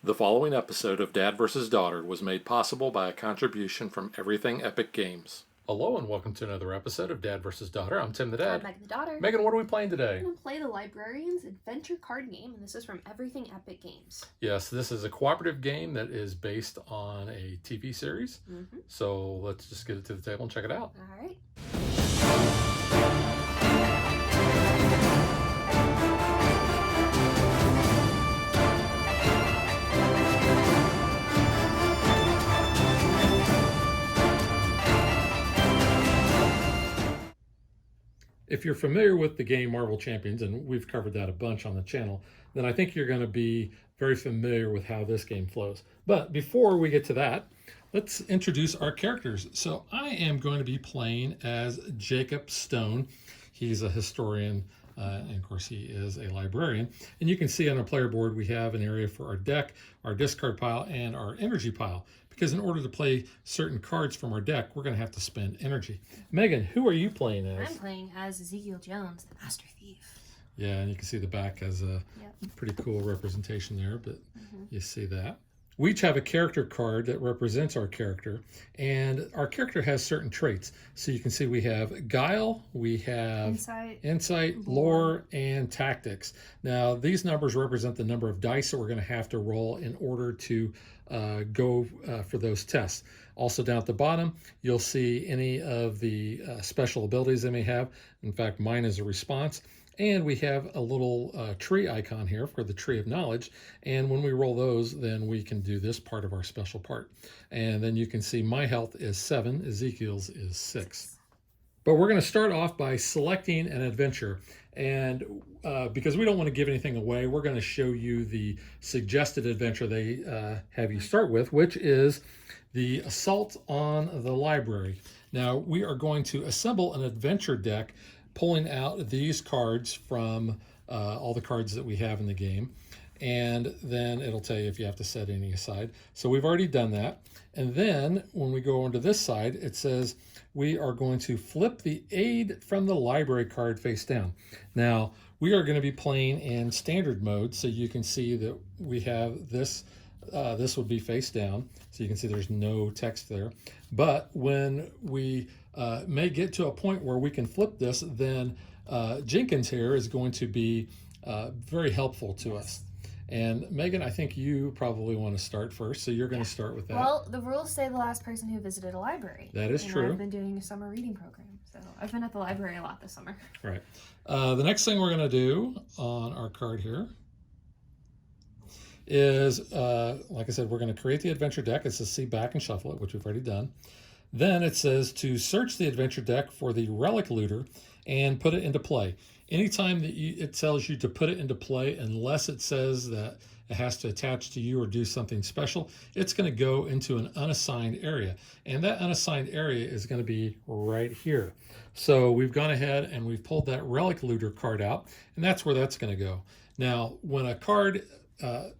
The following episode of Dad vs. Daughter was made possible by a contribution from Everything Epic Games. Hello and welcome to another episode of Dad vs. Daughter. I'm Tim the Dad. I'm Megan the Daughter. Megan, what are we playing today? I'm going to play the Librarians adventure card game, and this is from Everything Epic Games. Yes, this is a cooperative game that is based on a TV series. So let's just get it to the table and check it out. All right. If you're familiar with the game Marvel Champions, and we've covered that a bunch on the channel, then I think you're going to be very familiar with how this game flows. But before we get to that, let's introduce our characters. So I am going to be playing as Jacob Stone. He's a historian, and of course he is a librarian. And you can see on our player board we have an area for our deck, our discard pile, and our energy pile. Because in order to play certain cards from our deck, we're going to have to spend energy. Megan, who are you playing as? I'm playing as Ezekiel Jones, the Master Thief. Yeah, and you can see the back has a pretty cool representation there, but you see that. We each have a character card that represents our character, and our character has certain traits. So you can see we have guile, we have insight, lore, and tactics. Now, these numbers represent the number of dice that we're going to have to roll in order to go for those tests. Also down at the bottom, you'll see any of the special abilities they may have. In fact, mine is a response. And we have a little tree icon here for the tree of knowledge. And when we roll those, then we can do this part of our special part. And then you can see my health is 7, Ezekiel's is 6. But we're going to start off by selecting an adventure. And because we don't want to give anything away, we're going to show you the suggested adventure they have you start with, which is the Assault on the Library. Now, we are going to assemble an adventure deck, pulling out these cards from all the cards that we have in the game. And then it'll tell you if you have to set any aside. So we've already done that. And then when we go onto this side, it says we are going to flip the aid from the library card face down. Now, we are going to be playing in standard mode, so you can see that we have this. This would be face down, so you can see there's no text there. But when we may get to a point where we can flip this, then Jenkins here is going to be very helpful to us. And Megan, I think you probably want to start first, so you're going to start with that. Well, the rules say the last person who visited a library. That is true. I've been doing a summer reading program, so I've been at the library a lot this summer. Right. The next thing we're going to do on our card here is, like I said, we're going to create the adventure deck. It says see back and shuffle it, which we've already done. Then it says to search the adventure deck for the relic looter and put it into play. Anytime that it tells you to put it into play, unless it says that it has to attach to you or do something special, it's going to go into an unassigned area. And that unassigned area is going to be right here. So we've gone ahead and we've pulled that relic looter card out, and that's where that's going to go. Now, when a card,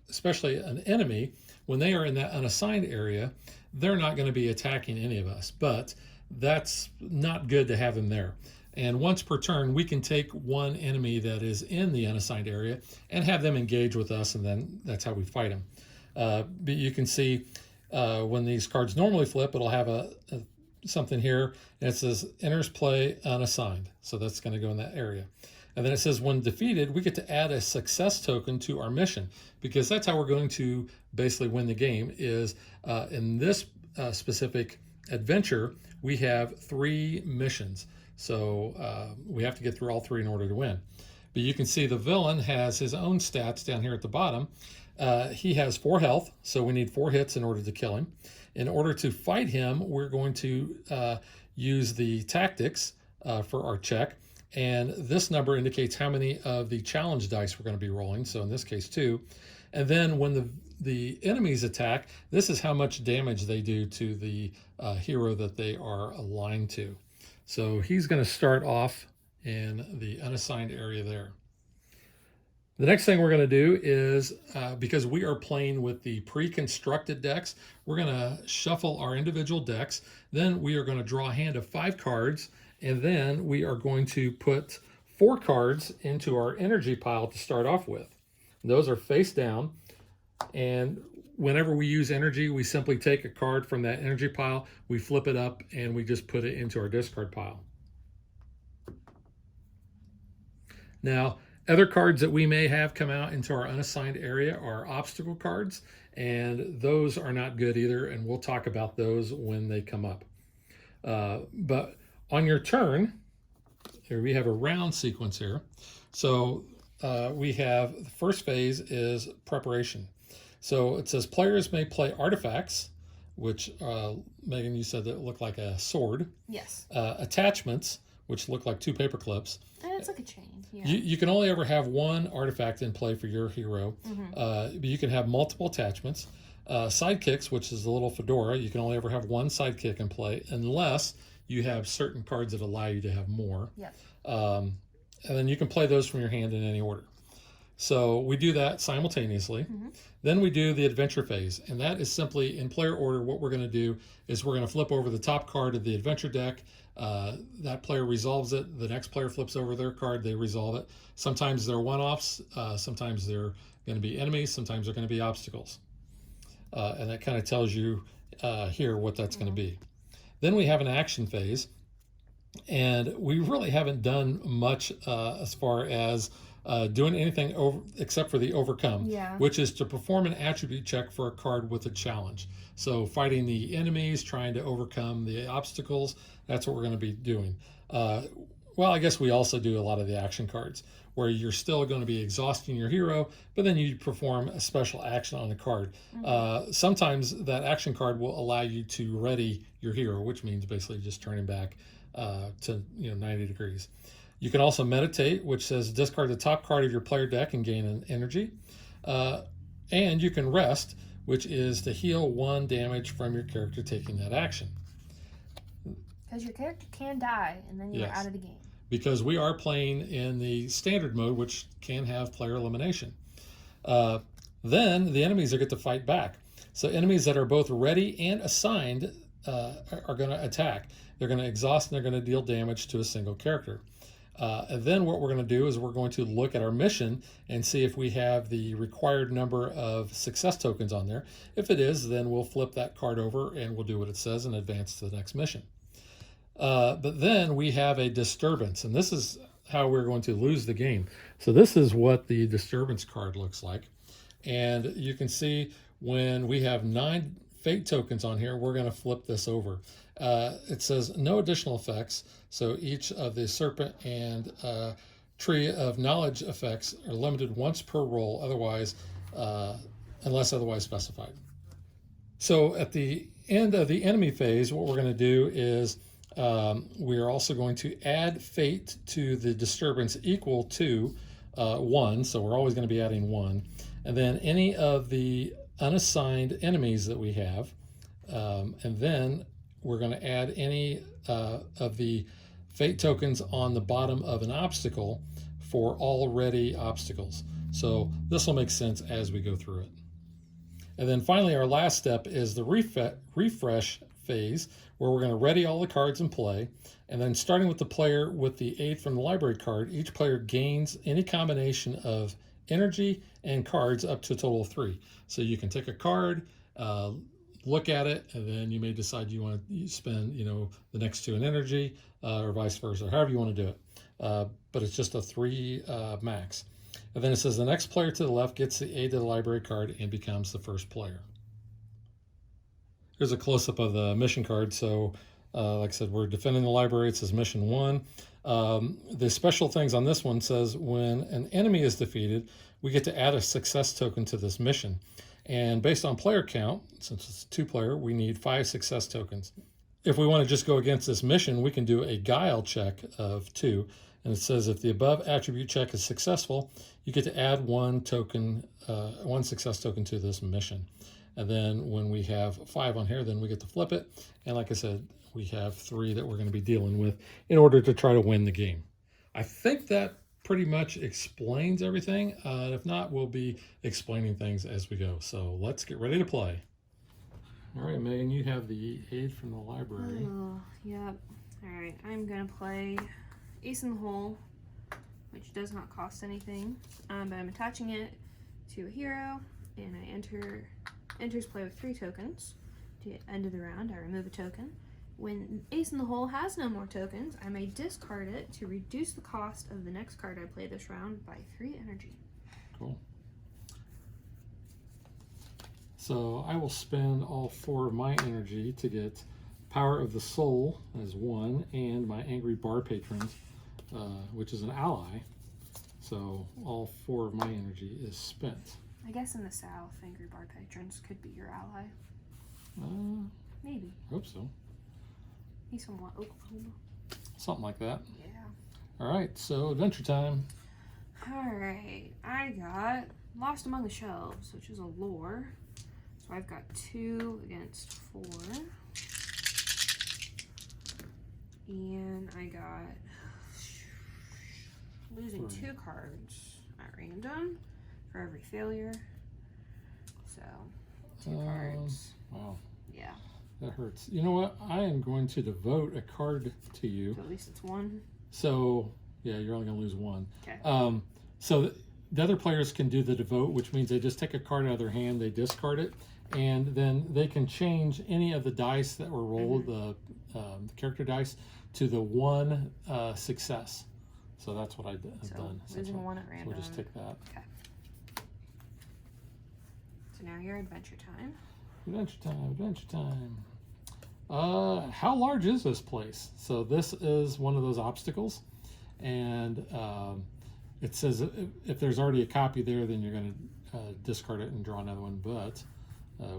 especially an enemy, when they are in that unassigned area, they're not going to be attacking any of us, but that's not good to have them there. And once per turn, we can take one enemy that is in the unassigned area and have them engage with us, and then that's how we fight them. But you can see when these cards normally flip, it'll have something here, and it says enters play unassigned. So that's going to go in that area. And then it says when defeated, we get to add a success token to our mission, because that's how we're going to basically win the game is in this specific adventure, we have 3 missions. So we have to get through all 3 in order to win. But you can see the villain has his own stats down here at the bottom. He has 4 health, so we need 4 hits in order to kill him. In order to fight him, we're going to use the tactics for our check. And this number indicates how many of the challenge dice we're going to be rolling. So in this case, 2. And then when the enemies attack, this is how much damage they do to the hero that they are aligned to. So he's going to start off in the unassigned area there. The next thing we're going to do is, because we are playing with the pre-constructed decks, we're going to shuffle our individual decks. Then we are going to draw a hand of 5 cards, and then we are going to put 4 cards into our energy pile to start off with. And those are face down. And whenever we use energy, we simply take a card from that energy pile, we flip it up, and we just put it into our discard pile. Now, other cards that we may have come out into our unassigned area are obstacle cards, and those are not good either, and we'll talk about those when they come up. But on your turn, here we have a round sequence here. So we have the first phase is preparation. So it says players may play artifacts, which Megan, you said that look like a sword. Yes. Attachments, which look like 2 paper clips. It's like a chain. Yeah. You can only ever have one artifact in play for your hero. But you can have multiple attachments. Sidekicks, which is a little fedora, you can only ever have one sidekick in play unless you have certain cards that allow you to have more. Yep. And then you can play those from your hand in any order. So we do that simultaneously. Then we do the adventure phase, and that is simply in player order. What we're going to do is we're going to flip over the top card of the adventure deck. That player resolves it. The next player flips over their card. They resolve it. Sometimes they're one-offs. Sometimes they're going to be enemies. Sometimes they're going to be obstacles. And that kind of tells you here what that's going to be. Then we have an action phase, and we really haven't done much as far as doing anything except for the overcome, which is to perform an attribute check for a card with a challenge. So fighting the enemies, trying to overcome the obstacles, that's what we're going to be doing. Well, I guess we also do a lot of the action cards where you're still going to be exhausting your hero, but then you perform a special action on the card. Sometimes that action card will allow you to ready your hero, which means basically just turning back to 90 degrees. You can also meditate, which says discard the top card of your player deck and gain an energy. And you can rest, which is to heal 1 damage from your character taking that action. Because your character can die, and then you're out of the game. Because we are playing in the standard mode, which can have player elimination. Then the enemies are get to fight back. So enemies that are both ready and assigned are going to attack. They're going to exhaust and they're going to deal damage to a single character. And then what we're going to do is we're going to look at our mission and see if we have the required number of success tokens on there. If it is, then we'll flip that card over and we'll do what it says and advance to the next mission. But then we have a disturbance, and this is how we're going to lose the game. So this is what the disturbance card looks like. And you can see when we have 9 fate tokens on here, we're going to flip this over. It says no additional effects. So each of the serpent and tree of knowledge effects are limited once per roll, otherwise, unless otherwise specified. So at the end of the enemy phase, what we're going to do is we are also going to add fate to the disturbance equal to 1. So we're always going to be adding 1. And then any of the unassigned enemies that we have, and then we're going to add any of the fate tokens on the bottom of an obstacle for already obstacles. So this will make sense as we go through it. And then finally, our last step is the refresh phase, where we're going to ready all the cards in play. And then starting with the player with the aid from the library card, each player gains any combination of energy and cards up to a total of 3. So you can take a card, look at it, and then you may decide you want to spend, the next 2 in energy, or vice versa, or however you want to do it. But it's just a 3 max. And then it says the next player to the left gets the aid of the library card and becomes the first player. Here's a close-up of the mission card. So, like I said, we're defending the library. It says mission 1. The special things on this one says when an enemy is defeated, we get to add a success token to this mission. And based on player count, since it's 2-player, we need 5 success tokens. If we want to just go against this mission, we can do a guile check of 2. And it says if the above attribute check is successful, you get to add 1 success token to this mission. And then when we have 5 on here, then we get to flip it. And like I said, we have 3 that we're going to be dealing with in order to try to win the game. I think that pretty much explains everything. If not, we'll be explaining things as we go. So let's get ready to play. All right, Megan, you have the aid from the library. Oh, yep. All right, I'm going to play Ace in the Hole, which does not cost anything. But I'm attaching it to a hero. and I enters play with 3 tokens. To the end of the round, I remove a token. When Ace in the Hole has no more tokens, I may discard it to reduce the cost of the next card I play this round by 3 energy. Cool. So I will spend all 4 of my energy to get Power of the Soul as 1, and my Angry Bar Patrons, which is an ally. So all 4 of my energy is spent. I guess in the South, Angry Bar Patrons could be your ally. Maybe. Hope so. He's from what, Oklahoma? Something like that. Yeah. All right, so adventure time. Alright, I got Lost Among the Shelves, which is a lore. So I've got 2 against 4. And I got losing 2 cards at random for every failure. So 2 cards. Wow. Yeah. That hurts. You know what? I am going to devote a card to you. So at least it's 1. So, yeah, you're only going to lose 1. Okay. So the other players can do the devote, which means they just take a card out of their hand, they discard it, and then they can change any of the dice that were rolled, the character dice, to the 1 success. So that's what I've done. Losing 1 at random. So we'll just take that. Okay. So now your adventure time. Adventure time, adventure time. How large is this place? So this is one of those obstacles, and it says if there's already a copy there, then you're going to discard it and draw another one, but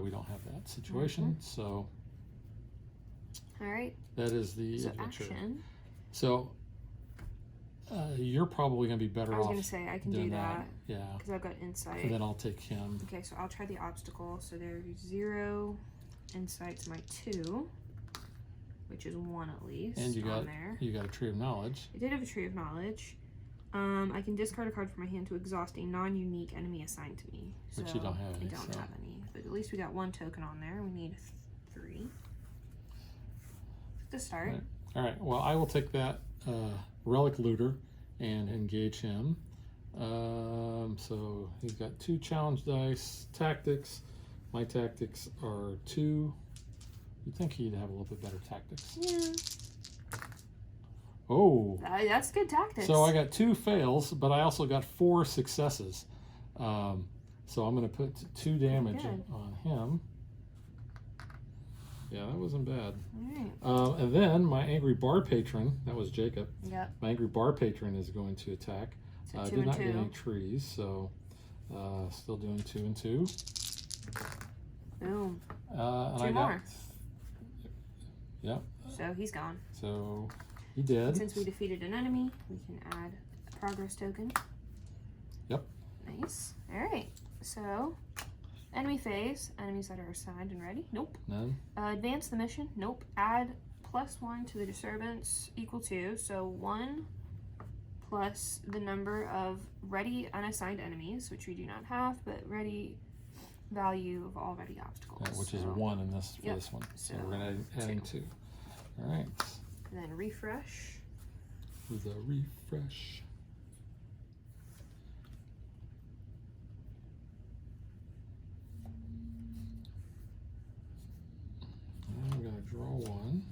we don't have that situation. So all right, that is the adventure. Action. So you're probably going to be better off. I was going to say I can do that. Yeah. Because I've got insight. And then I'll take him. Okay, so I'll try the obstacle. So there's 0 insight to my 2, which is 1 at least. And you got there. You got a Tree of Knowledge. I did have a Tree of Knowledge. I can discard a card from my hand to exhaust a non-unique enemy assigned to me. So Which you don't have any. I don't have any. But at least we got 1 token on there. We need 3 to start. All right. Well, I will take that Relic Looter and engage him. So he's got 2 challenge dice. Tactics. My tactics are 2. You'd think he'd have a little bit better tactics. Yeah. Oh. That's good tactics. So I got 2 fails, but I also got 4 successes. So I'm going to put 2 damage on him. Yeah, that wasn't bad. All right. And then my Angry Bar Patron, that was Jacob. Yep. My Angry Bar Patron is going to attack. So 2 did not and 2. get any trees, so still doing 2 and 2. Boom. And 2 I more. Yep. So he's gone. So he did. Since we defeated an enemy, we can add a progress token. Yep. Nice. All right. So enemy phase, enemies that are assigned and ready. Nope. None. Advance the mission. Nope. Add +1 to the disturbance equal to, so 1 plus the number of ready unassigned enemies, which we do not have, but ready value of all ready obstacles. Yeah, which is 1 in this for this one. So we're going to add 2. All right. And then refresh. With a refresh. I'm going to draw 1.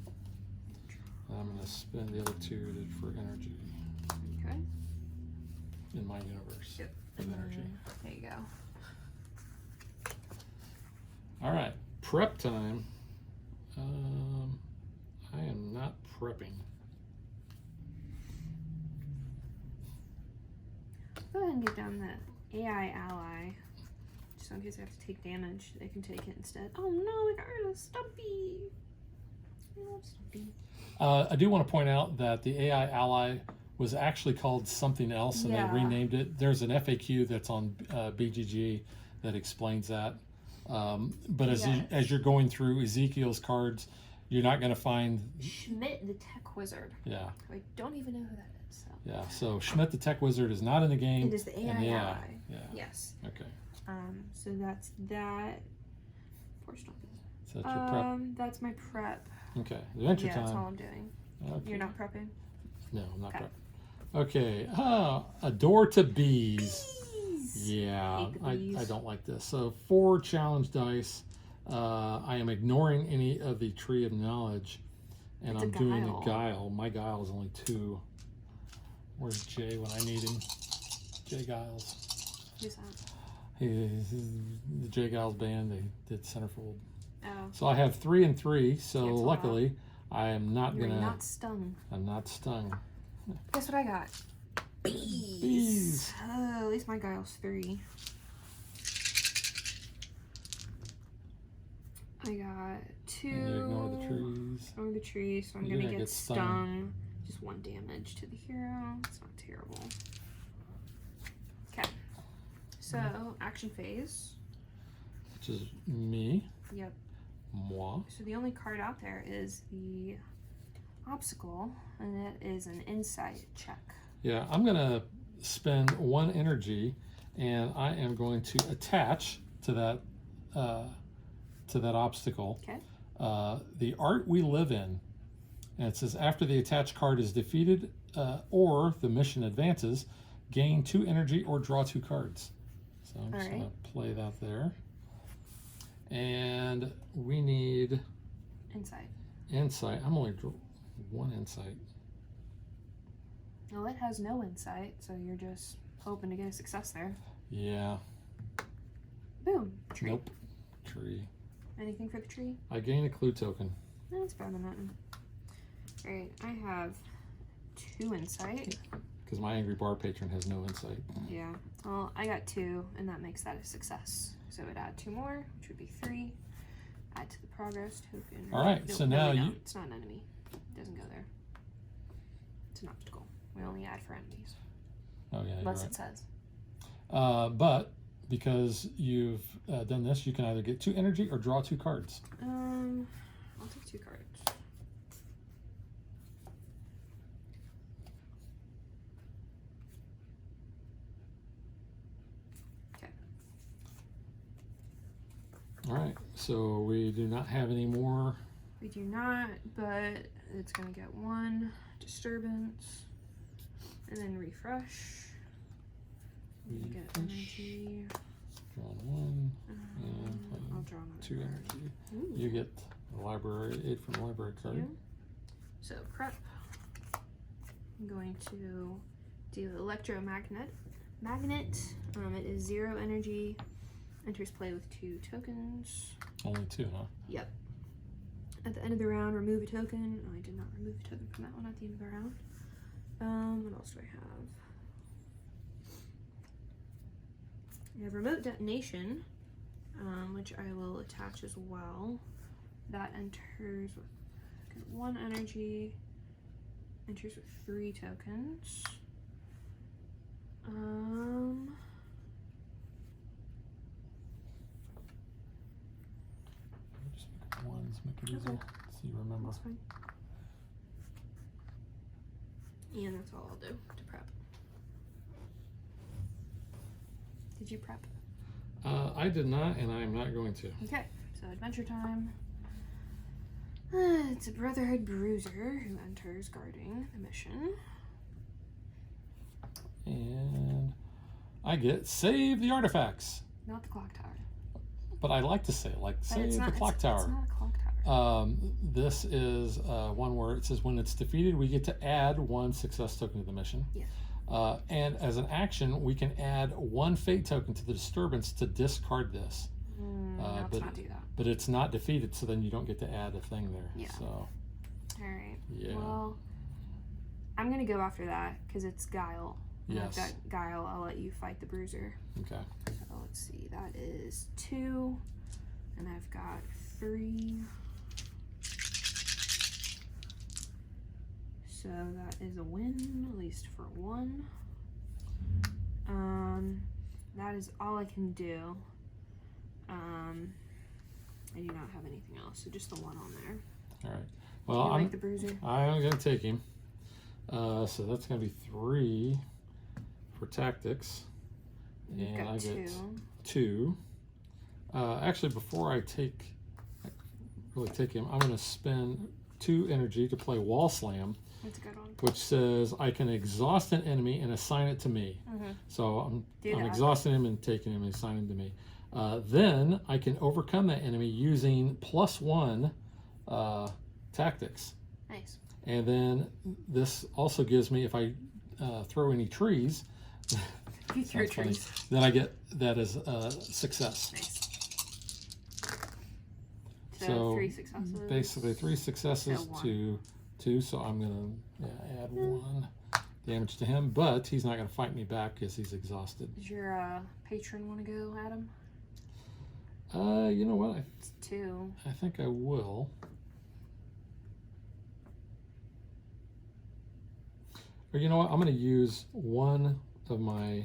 I'm going to spend the other 2 for energy. Okay. In my universe. Yep. With energy. There you go. All right. Prep time. I am not prepping. Go ahead and get down the AI ally. Just in case I have to take damage, they can take it instead. Oh no, we got rid of Stumpy. I love Stumpy. I do want to point out that the AI ally was actually called something else, and they renamed it. There's an FAQ that's on BGG that explains that. But as you're going through Ezekiel's cards, you're not going to find Schmidt the Tech Wizard. Yeah. I don't even know who that is. So. Yeah. So Schmidt the Tech Wizard is not in the game. It is the AI ally. Yeah. Yes. Okay. So that's that. Poor Stumpy. So that's your prep. That's my prep. Okay. Adventure time. That's all I'm doing. Okay. You're not prepping? No, I'm not prepping. Okay. A door to bees. bees. Yeah, Hate the I bees. don't like this. So 4 challenge dice. I am ignoring any of the tree of knowledge, and It's a I'm doing guile. a guile. My guile is only 2. Where's Jay when I need him? Jay Giles. Who's that? He's the Jay Giles band. They did Centerfold. Oh. So I have 3 and 3. So Cancel luckily, I am not You're gonna. not stung. I'm not stung. Guess what I got? Bees. Bees. Oh, at least my guile's 3. I got 2. And you ignore the trees. Ignore the trees, so I'm You're gonna gonna get get stung. stung. Just 1 damage to the hero. It's not terrible. Okay. So, action phase. Which is me. Yep. Moi. So the only card out there is the obstacle, and it is an insight check. Yeah, I'm gonna spend 1 energy, and I am going to attach to that obstacle. Okay. The art we live in, and it says after the attached card is defeated or the mission advances, gain 2 energy or draw 2 cards. So I'm just All right. gonna play that there. And we need Insight. insight. I'm only 1 insight. Well, it has no insight, so you're just hoping to get a success there. Yeah. Boom. Tree. Nope. Tree. Anything for the tree? I gain a clue token. No, it's better than nothing. Alright, I have 2 insight. Because my angry bar patron has no insight. Yeah. Well, I got 2, and that makes that a success. So it would add 2 more, which would be 3. Add to the progress token. All right, Nope, so no, now we don't. you- It's not an enemy. It doesn't go there. It's an obstacle. We only add for enemies. Oh yeah, you're Unless right. it says. But because you've done this, you can either get 2 energy or draw 2 cards. I'll take 2 cards. Okay. All right, so we do not have any more. We do not, but it's gonna get 1 disturbance, and then refresh. We get Refresh. energy. Drawn 1, and play I'll draw another 2 card. energy. Ooh. You get the library aid from the library card. Yeah. So prep. I'm going to do electromagnet. It is 0 energy. Enters play with 2 tokens. Only 2, huh? Yep. At the end of the round, remove a token. Oh, I did not remove a token from that one at the end of the round. What else do I have? I have remote detonation, which I will attach as well. That enters with 1 energy. Enters with 3 tokens. Just make 1s, make it easy. Okay. So you remember. That's fine. And that's all I'll do to prep. Did you prep? I did not, and I am not going to. Okay, so adventure time. It's a Brotherhood Bruiser who enters guarding the mission. And I get save the artifacts. Not the clock tower. But I like to say it, like But save it's the not, clock it's tower. not a clock tower. This is one where it says when it's defeated, we get to add 1 success token to the mission. Yeah. And as an action, we can add 1 fate token to the disturbance to discard this. No, let's not do that. But it's not defeated, so then you don't get to add a thing there. Yeah. So, Alright. yeah. Well, I'm going to go after that because it's Guile. And Yes. I've got Guile. I'll let you fight the Bruiser. Okay. So let's see. That is 2. And I've got 3. So that is a win, at least for 1. That is all I can do. I do not have anything else, so just the 1 on there. All right. Do Well, you like the Bruiser? I'm going to take him. So that's going to be 3 for tactics. You've And got I get 2. 2. Actually, before I really take him, I'm going to spend 2 energy to play Wall Slam. That's a good one. which says I can exhaust an enemy and assign it to me. So I'm exhausting him and taking him and assigning him to me. Then I can overcome that enemy using +1 tactics. Nice. And then this also gives me, if I throw any trees, If you throw trees, then I get that as a success. Nice. So 3 successes. Basically 3 successes So to 2. So I'm going to add 1 damage to him, but he's not going to fight me back because he's exhausted. Does your patron want to go, Adam? You know what? It's 2. I think I will. Or you know what? I'm going to use one of my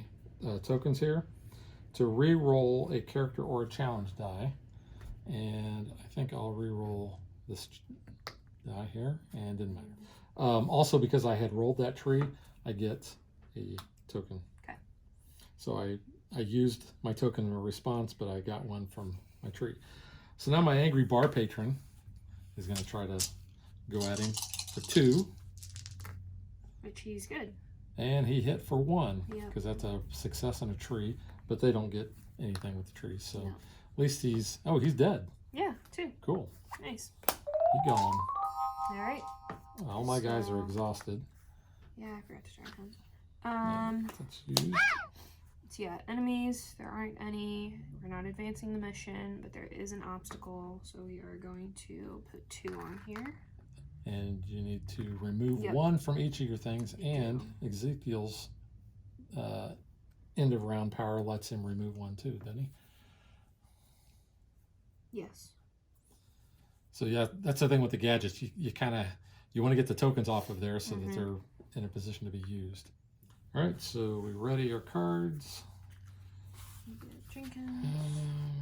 tokens here to re-roll a character or a challenge die. And I think I'll re-roll this die here, and it didn't matter. Also, because I had rolled that tree, I get a token. Okay. So I used my token in a response, but I got one from my tree. So now my angry bar patron is going to try to go at him for 2. Which he's good. And he hit for 1, Yep. because that's a success on a tree, but they don't get anything with the trees. So No. at least he's dead. Yeah, 2. Cool. Nice. He gone. All right. All my guys are So- exhausted. Yeah, I forgot to turn him. That's used. So yeah, enemies, there aren't any. We're not advancing the mission, but there is an obstacle, so we are going to put 2 on here. And you need to remove Yep. 1 from each of your things, and Ezekiel's end of round power lets him remove 1 too, doesn't he? Yes. So yeah, that's the thing with the gadgets. You kind of want to get the tokens off of there so that they're in a position to be used. All right, so we ready our cards. Drinking.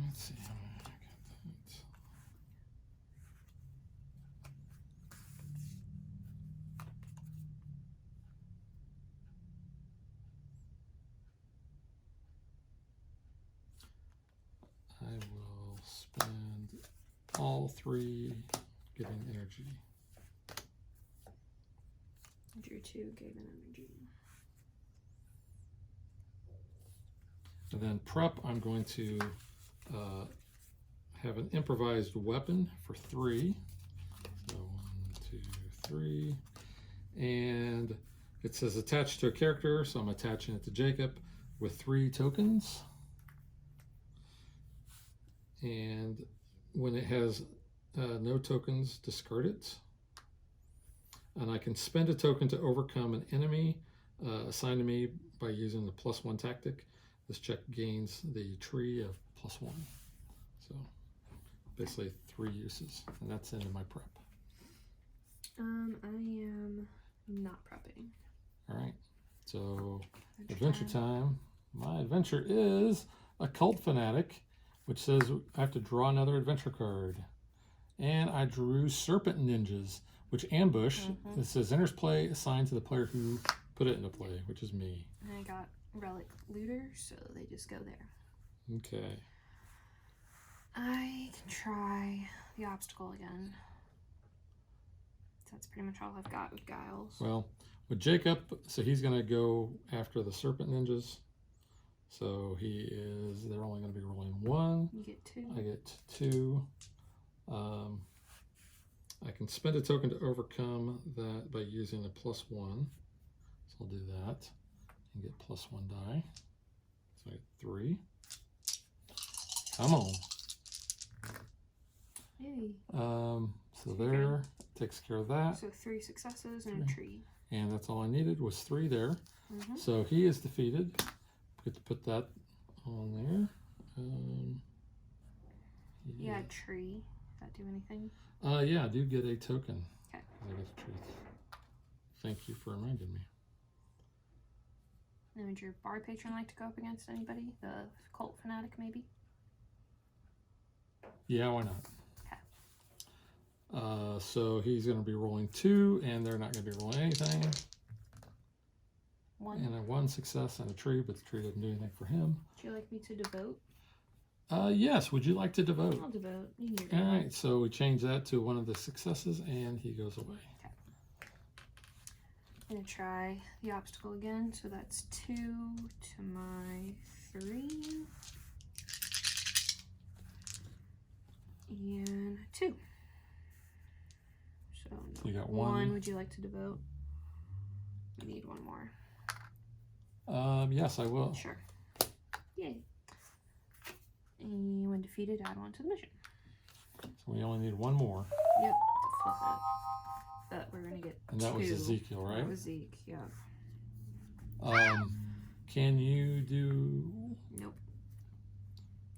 Let's see. I got that. I will spend all 3 getting energy. Drew 2, gave an energy. And then prep, I'm going to have an improvised weapon for 3. So 1, 2, 3. And it says attached to a character, so I'm attaching it to Jacob with 3 tokens. And when it has no tokens, discard it. And I can spend a token to overcome an enemy assigned to me by using the +1 tactic. This check gains the tree of +1. So basically 3 uses, and that's the end of my prep. I am not prepping. All right, so adventure time. My adventure is a cult fanatic, which says I have to draw another adventure card. And I drew serpent ninjas, which ambush. It says enters play assigned to the player who put it into play, which is me. And I got relic looter, so they just go there. Okay. I can try the obstacle again. That's pretty much all I've got with Giles. Well, with Jacob, so he's going to go after the serpent ninjas. So they're only going to be rolling 1. You get 2. I get 2. I can spend a token to overcome that by using a +1. So I'll do that and get +1 die. So I get 3. Come on. Yay. So there, takes care of that. So 3 successes and a tree. And that's all I needed was 3 there. So he is defeated. Get to put that on there. Yeah, tree. Does that do anything? Yeah, I do get a token. Okay. I got a tree. Thank you for reminding me. And would your bar patron like to go up against anybody? The cult fanatic, maybe? Yeah, why not? Okay. So he's going to be rolling 2, and they're not going to be rolling anything. 1. And a 1 success and a tree, but the tree doesn't do anything for him. Would you like me to devote? Yes, would you like to devote? I'll devote. You can All devote. right, so we change that to one of the successes, and he goes away. gonna try the obstacle again. So that's 2 to my 3. And 2. So no. You got 1. Would you like to devote? We need 1 more. Yes, I will. Sure. Yay. And when defeated, add 1 to the mission. So we only need 1 more. Yep. To flip it. But we're gonna get And that 2. was Ezekiel, right? That was Zeke, yeah. Can you do... Nope.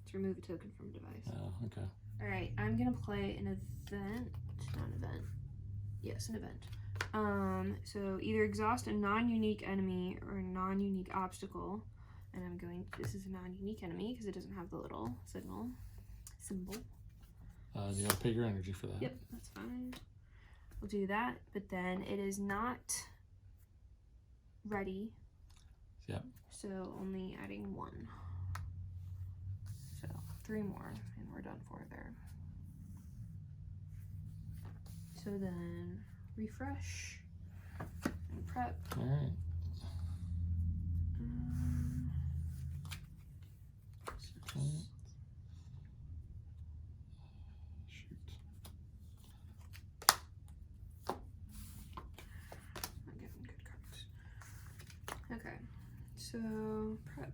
Let's remove a token from device. Oh, okay. Alright, I'm gonna play an event. Not an event. Yes, an event. So either exhaust a non-unique enemy or a non-unique obstacle. And I'm going, this is a non-unique enemy because it doesn't have the little symbol. You gotta pay your energy for that. Yep, that's fine. We'll do that, but then it is not ready. Yep. So only adding 1. So 3 more and we're done for there. So then refresh and prep. All right. Okay. Shoot. Not getting good cards. Okay, so prep.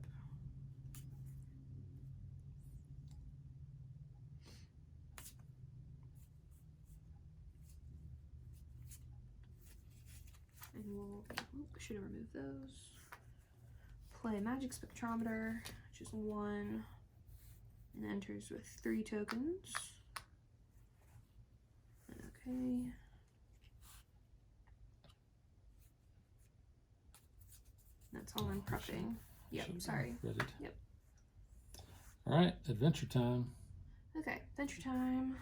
And we'll, should have removed those. Play magic spectrometer, which is 1, and enters with 3 tokens. Okay. That's all I'm prepping. Yep, sorry. Ready. Yep. All right, adventure time. Okay, adventure time.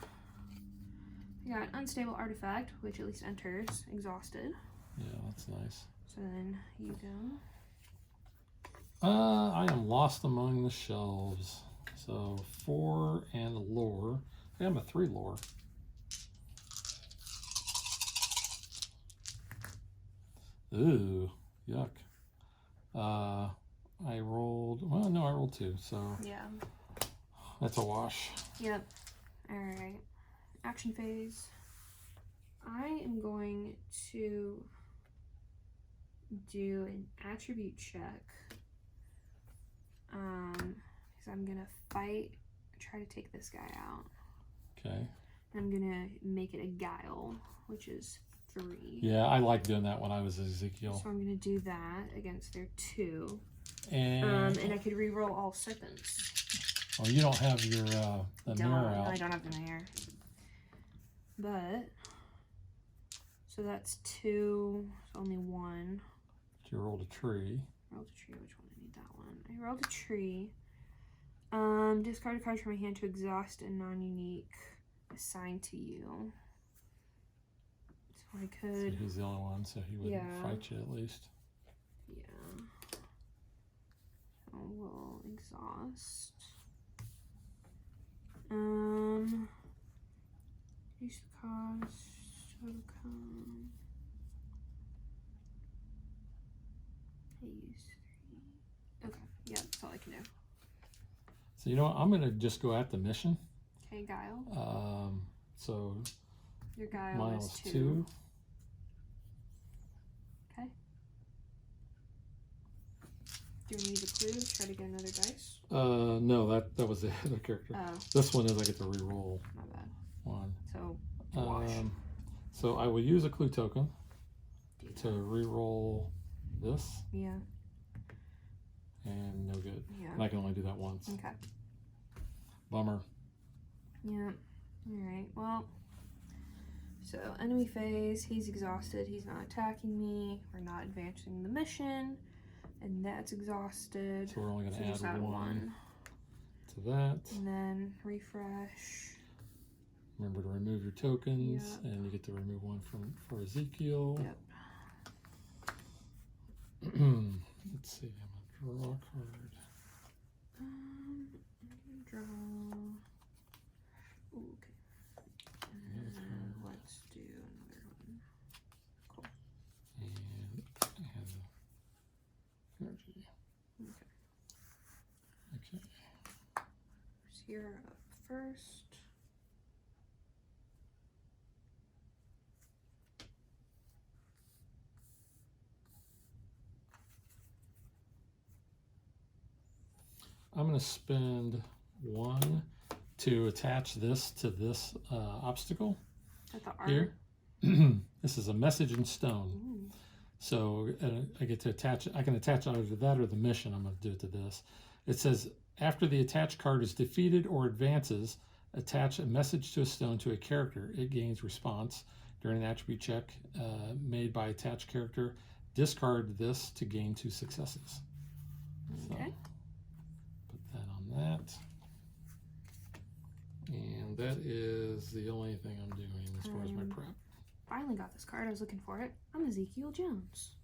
We got unstable artifact, which at least enters exhausted. Yeah, that's nice. So then you go. I am lost among the shelves. So 4 and lore. I am a 3 lore. Ooh, yuck. I rolled, well, no, I rolled 2, so Yeah. that's a wash. Yep. Alright. Action phase. I am going to do an attribute check. Because I'm gonna try to take this guy out. Okay. I'm gonna make it a guile, which is 3. Yeah, I like doing that when I was Ezekiel. So I'm gonna do that against their 2. And And I could re-roll all serpents. oh, you don't have your the mirror No, out. I don't have the mirror. But so that's 2. So only 1. You rolled a tree. Rolled a tree. Which one? I need that one. I rolled a tree. Discard a card from my hand to exhaust a non-unique assigned to you. So I So could. he's the only one, so he wouldn't Yeah. fight you at least. Yeah. So we'll exhaust. Use the cost. Token. I use 3. Okay. Yeah, that's all I can do. So you know what? I'm gonna just go at the mission. Okay, Guile. So Your Guile mine is was 2. 2. Okay. Do you want me to use a clue? Try to get another dice? No, that was the other character. Oh, This one is I get to re-roll my bad. 1. So, wash. So I will use a clue token Do to re-roll this, Yeah, and no good. yeah. And I can only do that once. Okay. Bummer. Yeah. Alright, well. So, enemy phase. He's exhausted. He's not attacking me. We're not advancing the mission. And that's exhausted. So we're only So going just to add add 1 to that. And then refresh. Remember to remove your tokens, Yep. and you get to remove 1 for Ezekiel. Yep. Let's see, I'm going to draw a card. I'm gonna draw. Ooh, okay. Let's do another one. Cool. And You're up first. I'm going to spend 1 to attach this to this obstacle At the art. here. This is a message in stone. Ooh. So I get to attach it. I can attach either to that or the mission. I'm going to do it to this. It says, after the attached card is defeated or advances, attach a message to a stone to a character. It gains response during an attribute check made by attached character. Discard this to gain 2 successes. Okay. So, put that on that. And that is the only thing I'm doing as far as my prep. Finally got this card. I was looking for it. I'm Ezekiel Jones.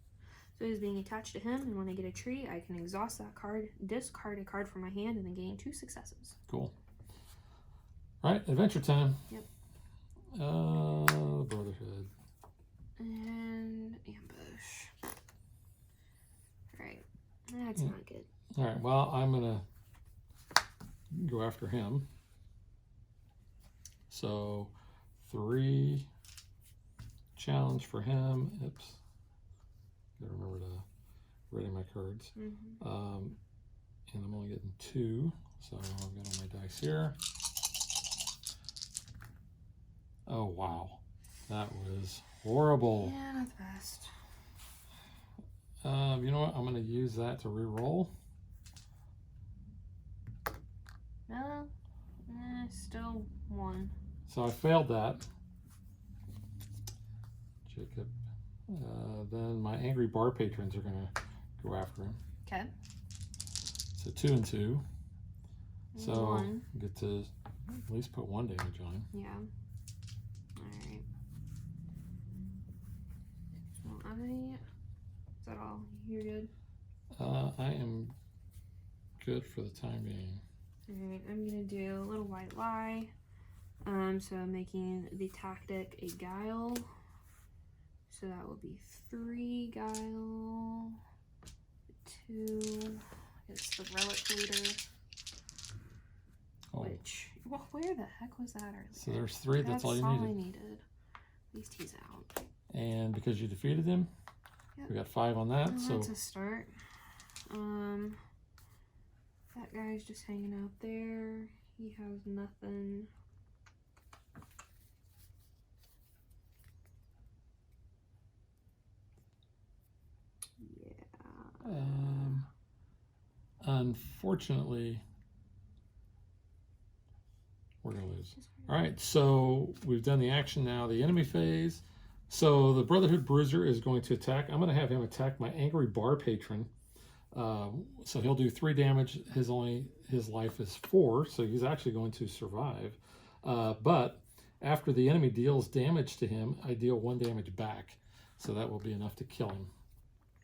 So it is being attached to him, and when I get a tree, I can exhaust that card, discard a card from my hand, and then gain 2 successes. Cool. All right, adventure time. Yep. Brotherhood. And ambush. Alright. That's not good. All right, well, I'm going to go after him. So 3 challenge for him. Oops. Gotta remember to ready my cards. And I'm only getting 2, so I've got all my dice here. Oh wow, that was horrible. Yeah, not the best. You know what? I'm gonna use that to re-roll. No, still 1. So I failed that. Jacob. Then my angry bar patrons are gonna go after him. Okay. So 2 and 2. So 1. get to at least put 1 damage on him. Yeah. Alright. So is that all? You're good? I am good for the time being. Alright, I'm gonna do a little white lie. So I'm making the tactic a guile. So that will be 3 guile, 2. It's the relic leader. Oh. Which, well, where the heck was that earlier? So there's 3. That's all you I needed. needed. At least he's out. And because you defeated him, Yep. we got 5 on that. Well, So that's a start. That guy's just hanging out there. He has nothing. Yeah. Unfortunately, we're gonna lose. All right, so we've done the action now, the enemy phase. So the Brotherhood Bruiser is going to attack. I'm going to have him attack my Angry Bar Patron. So he'll do 3 damage. His life is 4, so he's actually going to survive. But after the enemy deals damage to him, I deal 1 damage back. So that will be enough to kill him.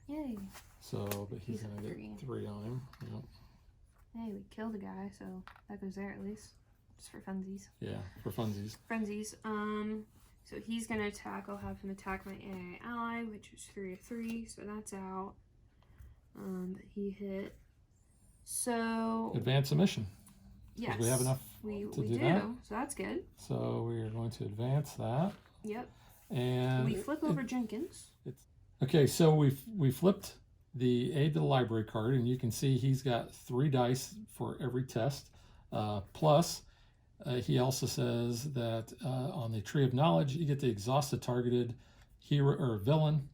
Yay. So, but he's going to get 3 on him. Yep. Hey, we killed a guy, so that goes there at least. Just for funsies. Yeah, for funsies. Frenzies. So he's gonna attack. I'll have him attack my AI ally, which is 3 of 3, so that's out. But he hit. So Advance the mission. yes, we have enough we to do. do that. So that's good. So we are going to advance that. Yep. And We flip over Jenkins. okay, so we flipped the aid to the library card, and you can see he's got 3 dice for every test. Plus, he also says that on the Tree of Knowledge, you get to exhaust a targeted hero or villain,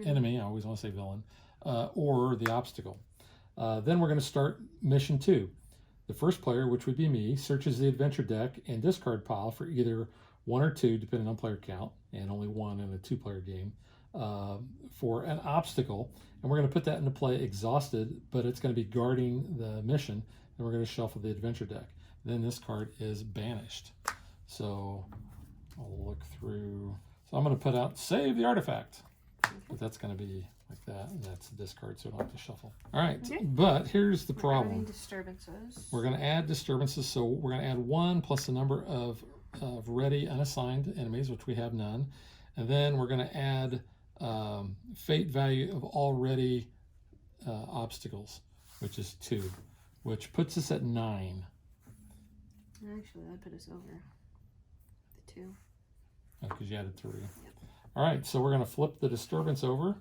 enemy. I always want to say villain, or the obstacle. Then we're going to start mission 2. The first player, which would be me, searches the adventure deck and discard pile for either 1 or 2, depending on player count, and only 1 in a 2-player game, for an obstacle. And we're going to put that into play exhausted, but it's going to be guarding the mission, and we're going to shuffle the adventure deck. Then this card is banished. So I'll look through. So I'm going to put out save the artifact. But that's going to be like that, and that's discard, so I don't have to shuffle. All right, Okay. but here's the We're problem. adding disturbances. We're going to add disturbances, so we're going to add 1 plus the number of ready unassigned enemies, which we have none. And then we're going to add fate value of already obstacles, which is 2, which puts us at 9. Actually, that'd put us over the 2. Because you added 3. Yep. All right, so we're going to flip the disturbance over.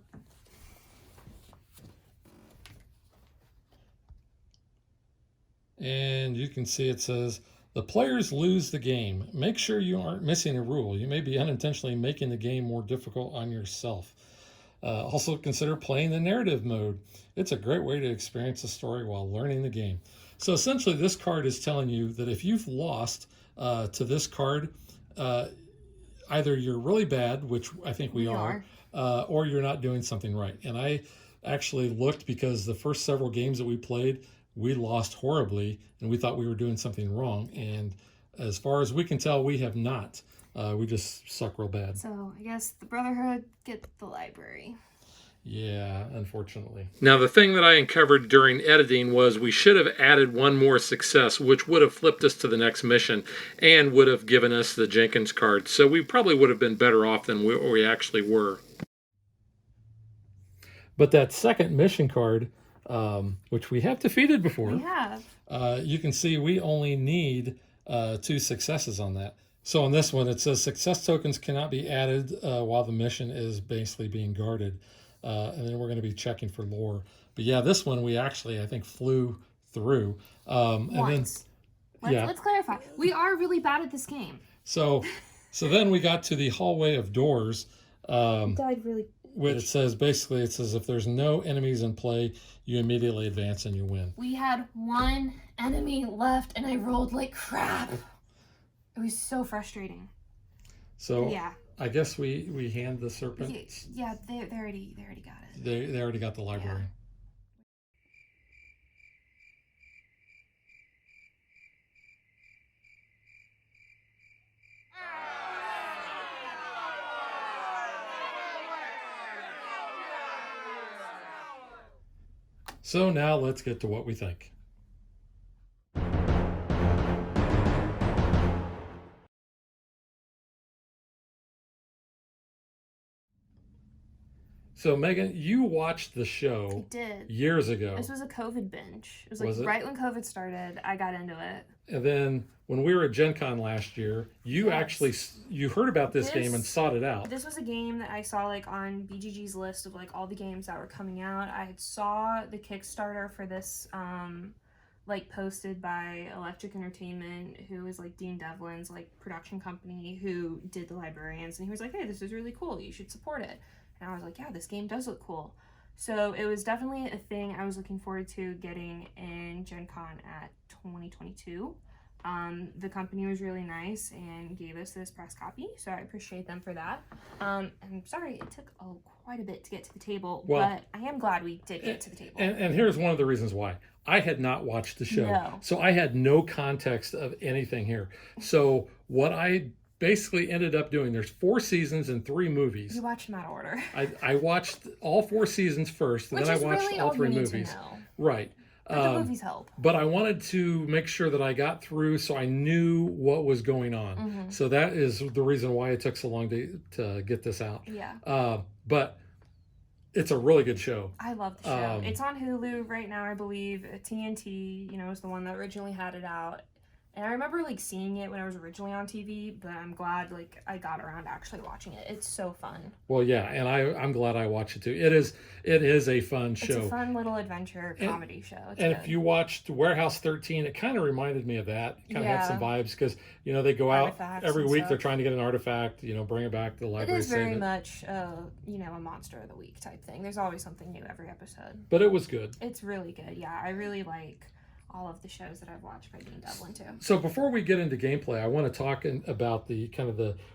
And you can see it says, the players lose the game. Make sure you aren't missing a rule. You may be unintentionally making the game more difficult on yourself. Also consider playing the narrative mode. It's a great way to experience the story while learning the game. So essentially this card is telling you that if you've lost to this card, either you're really bad, which I think we are, or you're not doing something right. And I actually looked because the first several games that we played, we lost horribly and we thought we were doing something wrong. And as far as we can tell, we have not. We just suck real bad. So I guess the Brotherhood get the library. Yeah, unfortunately. Now, the thing that I uncovered during editing was we should have added one more success, which would have flipped us to the next mission and would have given us the Jenkins card. So we probably would have been better off than we actually were. But that second mission card, which we have defeated before, We have. You can see we only need 2 successes on that. So on this one, it says success tokens cannot be added while the mission is basically being guarded. And then we're going to be checking for lore. But yeah, this one we actually, I think, flew through. Once. Let's clarify. We are really bad at this game. So then we got to the hallway of doors. Died really. It says basically, it says if there's no enemies in play, you immediately advance and you win. We had 1 enemy left, and I rolled like crap. It was so frustrating. So yeah, I guess we hand the serpent. Yeah, they already got it. They already got the library. Yeah. So now let's get to what we think. So Megan, you watched the show I did. years ago. This was a COVID binge. It was like Was it? right when COVID started, I got into it. And then when we were at Gen Con last year, you actually you heard about this game and sought it out. This was a game that I saw like on BGG's list of like all the games that were coming out. I had saw the Kickstarter for this like posted by Electric Entertainment, who is like Dean Devlin's like production company who did the Librarians, and he was like, hey, this is really cool, you should support it. And I was like, yeah, this game does look cool. So it was definitely a thing I was looking forward to getting in Gen Con at 2022. The company was really nice and gave us this press copy, so I appreciate them for that. I'm sorry it took quite a bit to get to the table, but I am glad we did get to the table. And here's one of the reasons why. I had not watched the show, No. so I had no context of anything here. So what I basically ended up doing, there's 4 seasons and 3 movies. You watched them out of order. I watched all 4 seasons first, and Which then I is watched really all all 3 you need movies. to know. Right. But the movies help. But I wanted to make sure that I got through so I knew what was going on. Mm-hmm. So that is the reason why it took so long to get this out. Yeah. But it's a really good show. I love the show. It's on Hulu right now, I believe. TNT, is the one that originally had it out. And I remember like seeing it when I was originally on TV, but I'm glad like I got around to actually watching it. It's so fun. Well, yeah, and I'm glad I watched it too. It is a fun show. It's a fun little adventure comedy show. It's and good. if you watched Warehouse 13, it kind of reminded me of that. Kind of had some vibes because they go out Artifacts every and week. stuff. They're trying to get an artifact. Bring it back to the It library. is very save it. much a monster of the week type thing. There's always something new every episode. But it was good. It's really good. Yeah, I really like all of the shows that I've watched by Dean Devlin too. So before we get into gameplay, I want to talk about the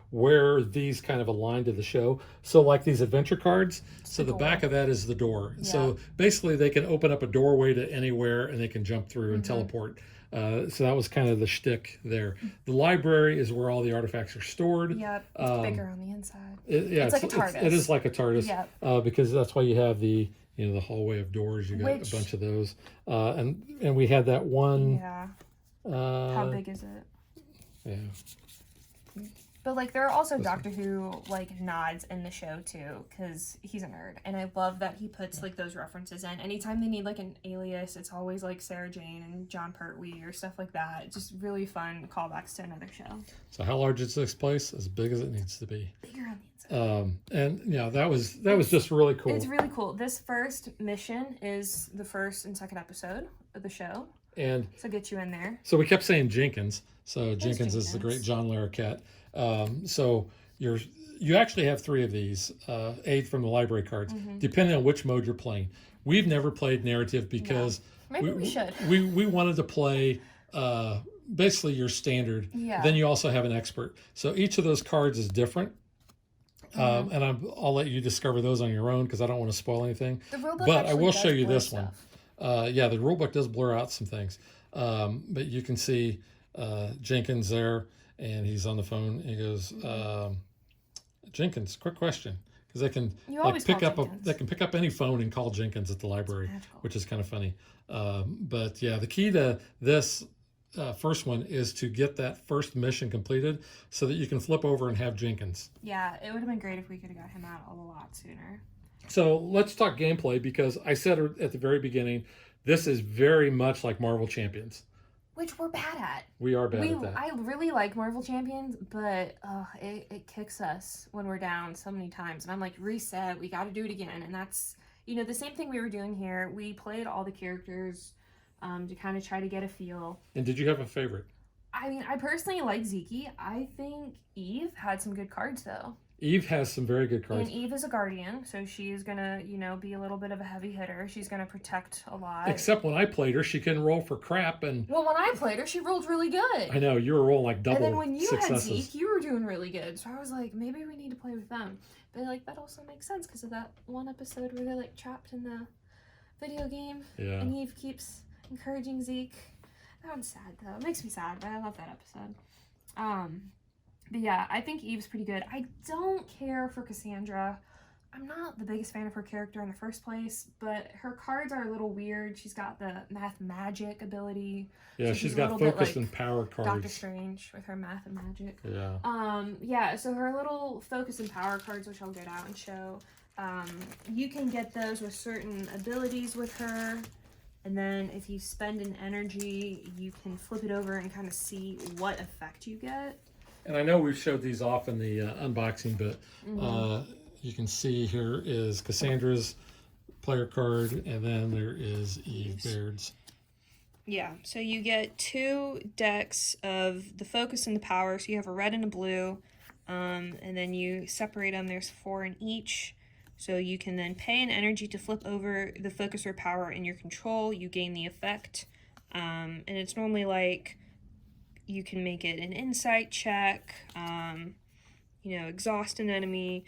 where these kind of align to the show. So like these adventure cards, so the back of that is the door. Yeah. So basically they can open up a doorway to anywhere and they can jump through and teleport. So that was kind of the shtick there. The library is where all the artifacts are stored. Yep, it's bigger on the inside. It's like a TARDIS. It is like a TARDIS. Yep. Because that's why you have the the hallway of doors. You got a bunch of those. And we had that one. Yeah. How big is it? Yeah. But like there are also Doctor Who like nods in the show too, because he's a nerd, and I love that he puts like those references in. Anytime they need like an alias, it's always like Sarah Jane and John Pertwee or stuff like that. Just really fun callbacks to another show. So how large is this place? As big as it needs to be. Bigger on the inside. And yeah, that was just really cool. It's really cool. This first mission is the first and second episode of the show. And so get you in there. So we kept saying Jenkins. So Jenkins is the great John Larroquette. So you actually have 3 of these, 8 from the library cards, depending on which mode you're playing. We've never played narrative because maybe we should. We wanted to play basically your standard. Yeah. Then you also have an expert. So each of those cards is different. And I'll let you discover those on your own because I don't want to spoil anything. But I will show you this one. Yeah, the rule book does blur out some things. But you can see Jenkins there, and he's on the phone. And he goes, Jenkins, quick question. Because they can pick up any phone and call Jenkins at the library, which is kind of funny. But yeah, the key to this first one is to get that first mission completed so that you can flip over and have Jenkins. Yeah, it would have been great if we could have got him out a lot sooner. So let's talk gameplay, because I said at the very beginning, this is very much like Marvel Champions. Which we're bad at. We are bad at that. I really like Marvel Champions, but it kicks us when we're down so many times. And I'm like, reset, we got to do it again. And that's, the same thing we were doing here. We played all the characters to kind of try to get a feel. And did you have a favorite? I mean, I personally like Zeke. I think Eve had some good cards, though. Eve has some very good cards. And Eve is a guardian, so she's going to, be a little bit of a heavy hitter. She's going to protect a lot. Except when I played her, she couldn't roll for crap. And well, when I played her, she rolled really good. I know, you were rolling like double successes. And then when you had Zeke, you were doing really good. So I was like, maybe we need to play with them. But like that also makes sense because of that one episode where they're like trapped in the video game. Yeah. And Eve keeps encouraging Zeke. That one's sad though. It makes me sad, but I love that episode. But yeah, I think Eve's pretty good. I don't care for Cassandra. I'm not the biggest fan of her character in the first place, but her cards are a little weird. She's got the math magic ability. Yeah, so she's got focus and power cards. Doctor Strange with her math and magic. Yeah. Yeah, so her little focus and power cards, which I'll get out and show, you can get those with certain abilities with her. And then if you spend an energy, you can flip it over and kind of see what effect you get. And I know we've showed these off in the unboxing, but you can see here is Cassandra's player card, and then there is Eve Baird's. Yeah, so you get 2 decks of the focus and the power. So you have a red and a blue, and then you separate them. There's 4 in each. So you can then pay an energy to flip over the focus or power in your control. You gain the effect, and it's normally like you can make it an insight check, exhaust an enemy.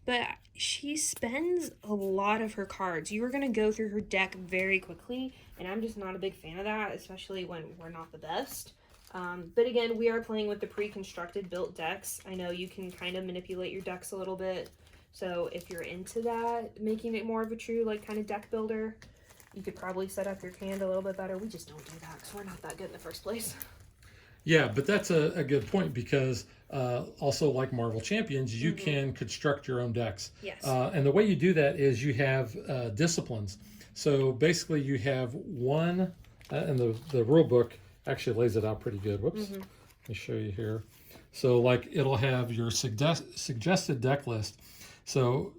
But she spends a lot of her cards. You are going to go through her deck very quickly, and I'm just not a big fan of that, especially when we're not the best. But again, we are playing with the pre-constructed built decks. I know you can kind of manipulate your decks a little bit. So if you're into that, making it more of a true kind of deck builder, you could probably set up your hand a little bit better. We just don't do that because we're not that good in the first place. Yeah, but that's a good point because also like Marvel Champions, you can construct your own decks. Yes. And the way you do that is you have disciplines. So basically you have one, and the rule book actually lays it out pretty good. Whoops. Let me show you here. So it'll have your suggested deck list. So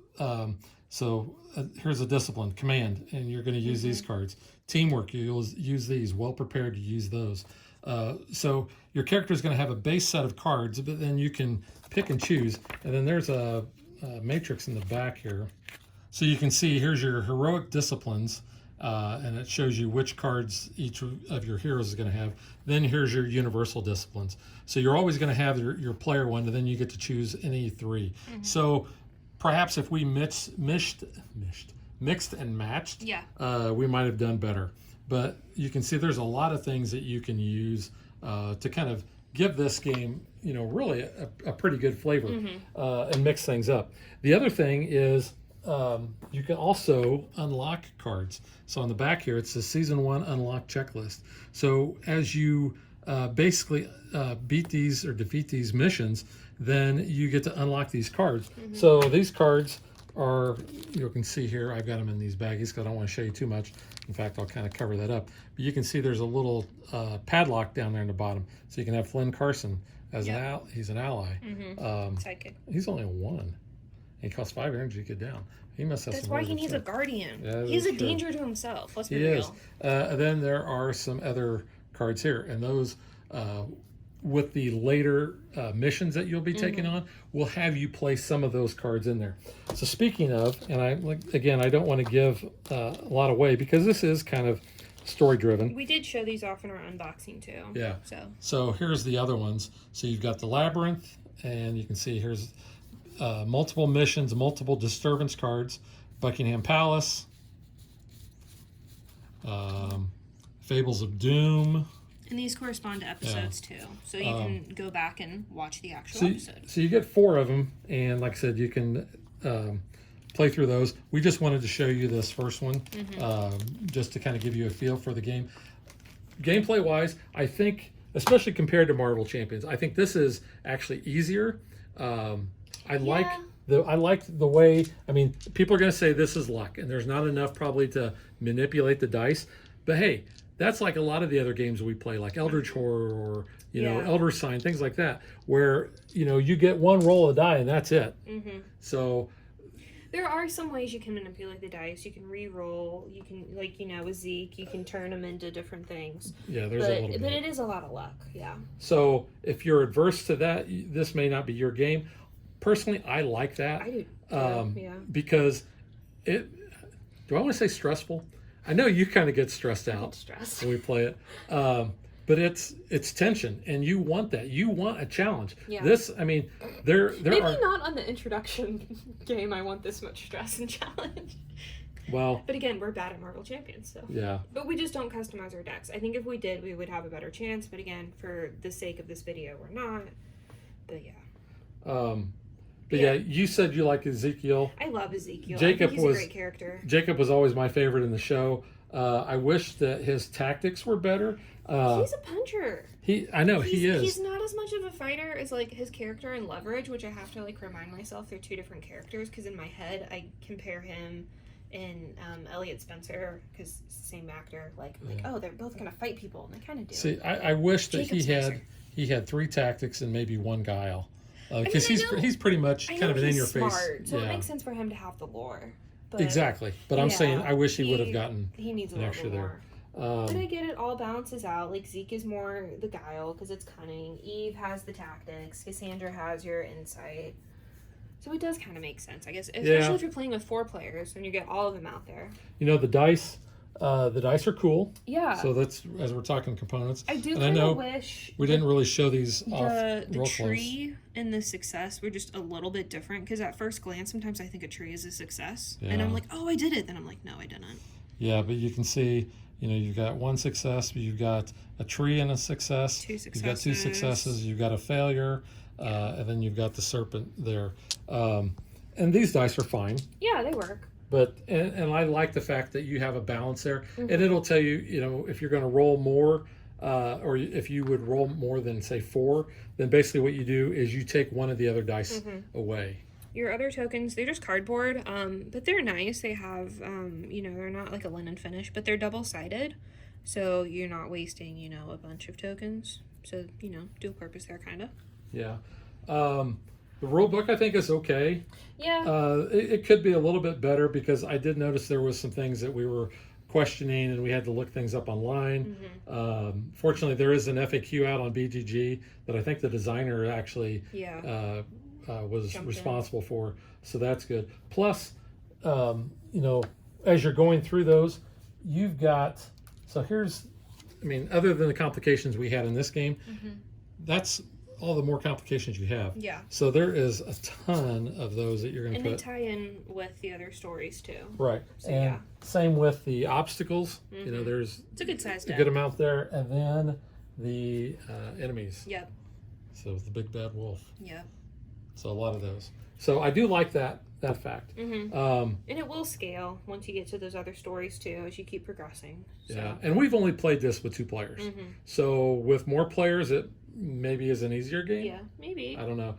here's a discipline, command, and you're going to use these cards. Teamwork, you'll use these. Well prepared, you use those. So your character is going to have a base set of cards, but then you can pick and choose. And then there's a matrix in the back here. So you can see here's your heroic disciplines, and it shows you which cards each of your heroes is going to have. Then here's your universal disciplines. So you're always going to have your player one, and then you get to choose any 3. So perhaps if we mixed and matched, we might have done better. But you can see there's a lot of things that you can use to kind of give this game, really a pretty good flavor and mix things up. The other thing is you can also unlock cards. So on the back here, it's the Season 1 Unlock Checklist. So as you basically beat these or defeat these missions, then you get to unlock these cards. So these cards are, you can see here, I've got them in these baggies because I don't want to show you too much. In fact, I'll kind of cover that up. But you can see there's a little padlock down there in the bottom. So you can have Flynn Carson as he's an ally. Sidekick. He's only a 1. He costs 5 energy to get down. He must have That's some why really he good needs stuff. a guardian. Yeah, He's a that's true. danger to himself. Let's be He is. real. Then there are some other cards here, and those with the later missions that you'll be taking on, will have you place some of those cards in there. So speaking of, and I don't want to give a lot away because this is kind of story driven. We did show these off in our unboxing too. Yeah. So here's the other ones. So you've got the Labyrinth, and you can see here's multiple missions, multiple disturbance cards, Buckingham Palace, Fables of Doom. and these correspond to episodes too, so you can go back and watch the actual episode. So you get 4 of them, and like I said, you can play through those. We just wanted to show you this first one, just to kind of give you a feel for the game. Gameplay wise, I think, especially compared to Marvel Champions, I think this is actually easier. I like the way, I mean, people are going to say this is luck, and there's not enough probably to manipulate the dice. But hey, that's like a lot of the other games we play, like Eldritch Horror or, you know, Elder Sign, things like that, where, you know, you get one roll of die and that's it. So there are some ways you can manipulate the dice. You can re-roll. You can, like, you know, with Zeke, you can turn them into different things. Yeah, there's a little bit. But it is a lot of luck, So if you're adverse to that, this may not be your game. Personally, I like that. I do. Because do I want to say stressful? I know you kind of get stressed out Stress. when we play it. But it's tension, and you want that. You want a challenge. Yeah. This, I mean, there Maybe are... not on the introduction game I want this much stress and challenge. Well... But again, we're bad at Marvel Champions, so... Yeah. But we just don't customize our decks. I think if we did, we would have a better chance. But again, for the sake of this video, we're not. But yeah. But yeah, you said you like Ezekiel. I love Ezekiel. Jacob I think he's a great character. Jacob was always my favorite in the show. I wish that his tactics were better. He's a puncher. I know he is. He's not as much of a fighter as like his character in Leverage, which I have to like remind myself they're 2 different characters, because in my head I compare him and Elliot Spencer, because it's the same actor. Like oh, they're both gonna fight people, and they kind of do. See, I wish that Jacob's he had 3 tactics and maybe 1 guile, because I know- he's pretty much kind of an in your face. So it makes sense for him to have the lore. But Exactly, but I'm saying I wish he would have gotten he needs a an little extra bit there. more. But I get it, all balances out. Like Zeke is more the guile because it's cunning. Eve has the tactics. Cassandra has your insight. So it does kind of make sense, I guess. Especially if you're playing with 4 players and you get all of them out there. You know, the dice are cool. Yeah. So that's, as we're talking components. I do and I kind know of wish we didn't really show these off the real tree and the success were just a little bit different, because at first glance sometimes I think a tree is a success. And I'm like, oh, I did it. Then I'm like, no, I didn't. Yeah, but you can see, you know, you've got 1 success, but you've got a tree and a success. 2 successes. You've got 2 successes. You've got a failure, and then you've got the serpent there. And these dice are fine. Yeah, they work. But and I like the fact that you have a balance there, and it'll tell you, you know, if you're going to roll more, or if you would roll more than say 4, then basically what you do is you take one of the other dice away. Your other tokens, they're just cardboard, but they're nice. They have, you know, they're not like a linen finish, but they're double-sided, so you're not wasting, you know, a bunch of tokens. So, you know, dual purpose there, kind of. Yeah. The rule book, I think, is okay. Yeah. It could be a little bit better, because I did notice there was some things that we were questioning, and we had to look things up online. Fortunately, there is an FAQ out on BGG that I think the designer actually was responsible for, so that's good. Plus, you know, as you're going through those, you've got, so here's, I mean, other than the complications we had in this game, that's all the more complications you have. Yeah. So there is a ton of those that you're going to put. And they tie in with the other stories, too. Right. So, and same with the obstacles. You know, there's it's a good size deck. good amount there. And then the enemies. Yep. So the big bad wolf. Yep. So a lot of those. So I do like that fact. Mm-hmm. And it will scale once you get to those other stories too, as you keep progressing. So. Yeah, and we've only played this with 2 players. So with more players, it maybe is an easier game. Yeah, maybe. I don't know.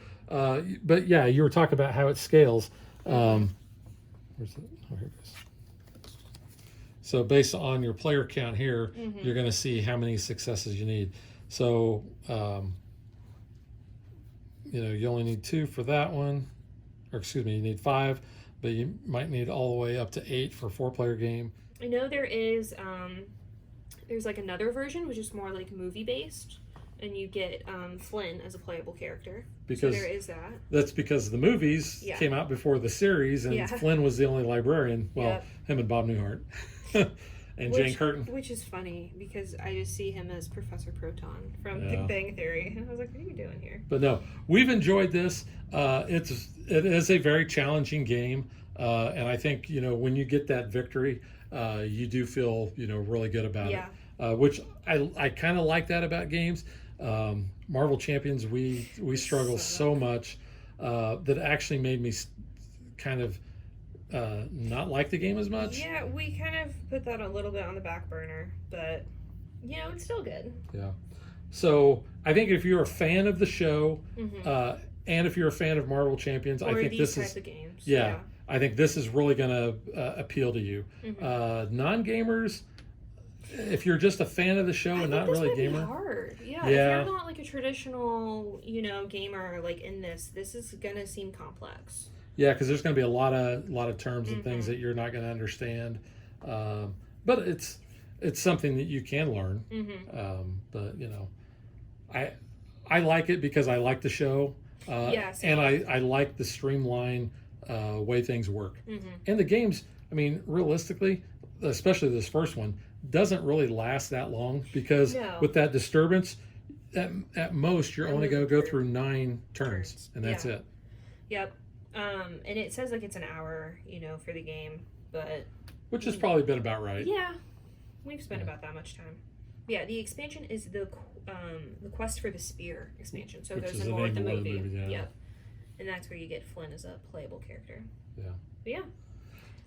But yeah, you were talking about how it scales. Where's it? Oh, here it is. So based on your player count here, you're going to see how many successes you need. So, you only need 2 for that one. Or excuse me, you need 5, but you might need all the way up to 8 for a 4-player game. I know there is, there's like another version, which is more like movie based. And you get Flynn as a playable character. Because so there is that. That's because the movies came out before the series, and Flynn was the only librarian. Well, him and Bob Newhart. And Jane Curtin. Which is funny, because I just see him as Professor Proton from Big Bang Theory. And I was like, what are you doing here? But no, we've enjoyed this. It is a very challenging game. And I think, when you get that victory, you do feel, really good about it. Which I kind of like that about games. Marvel Champions, we struggle so much that it actually made me kind of not like the game as much. Yeah, we kind of put that a little bit on the back burner, but it's still good. Yeah. So I think if you're a fan of the show, and if you're a fan of Marvel Champions, I think this is of games. Yeah, I think this is really going to appeal to you. Non-gamers, if you're just a fan of the show and not really a gamer, be hard. Yeah, if you're not like a traditional, gamer like in this is gonna seem complex. Yeah, because there's going to be a lot of terms and things that you're not going to understand, but it's something that you can learn. But I like it because I like the show, and I like the streamlined way things work. And the games, I mean, realistically, especially this first one, doesn't really last that long because with that disturbance, at most you're only going to go through 9 turns, and that's it. Yep. And it says like it's an hour, for the game, but which has probably been about right. Yeah, we've spent about that much time. Yeah, the expansion is the Quest for the Spear expansion, so it goes in more with the movie. Yep, and that's where you get Flynn as a playable character. Yeah. But yeah,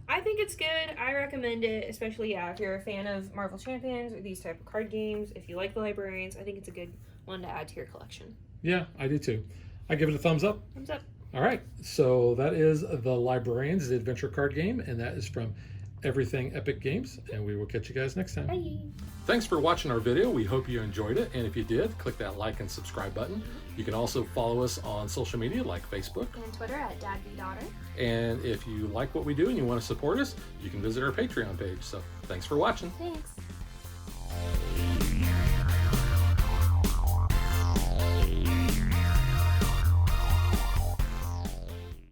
I think it's good. I recommend it, especially if you're a fan of Marvel Champions or these type of card games. If you like the Librarians, I think it's a good one to add to your collection. Yeah, I do too. I give it a thumbs up. Thumbs up. All right, so that is the Librarians, the adventure card game, and that is from Everything Epic Games, and we will catch you guys next time. Bye. Thanks for watching our video. We hope you enjoyed it, and if you did, click that like and subscribe button. You can also follow us on social media like Facebook and Twitter at DadBeDaughter. And if you like what we do and you want to support us, you can visit our Patreon page. So thanks for watching. Thanks.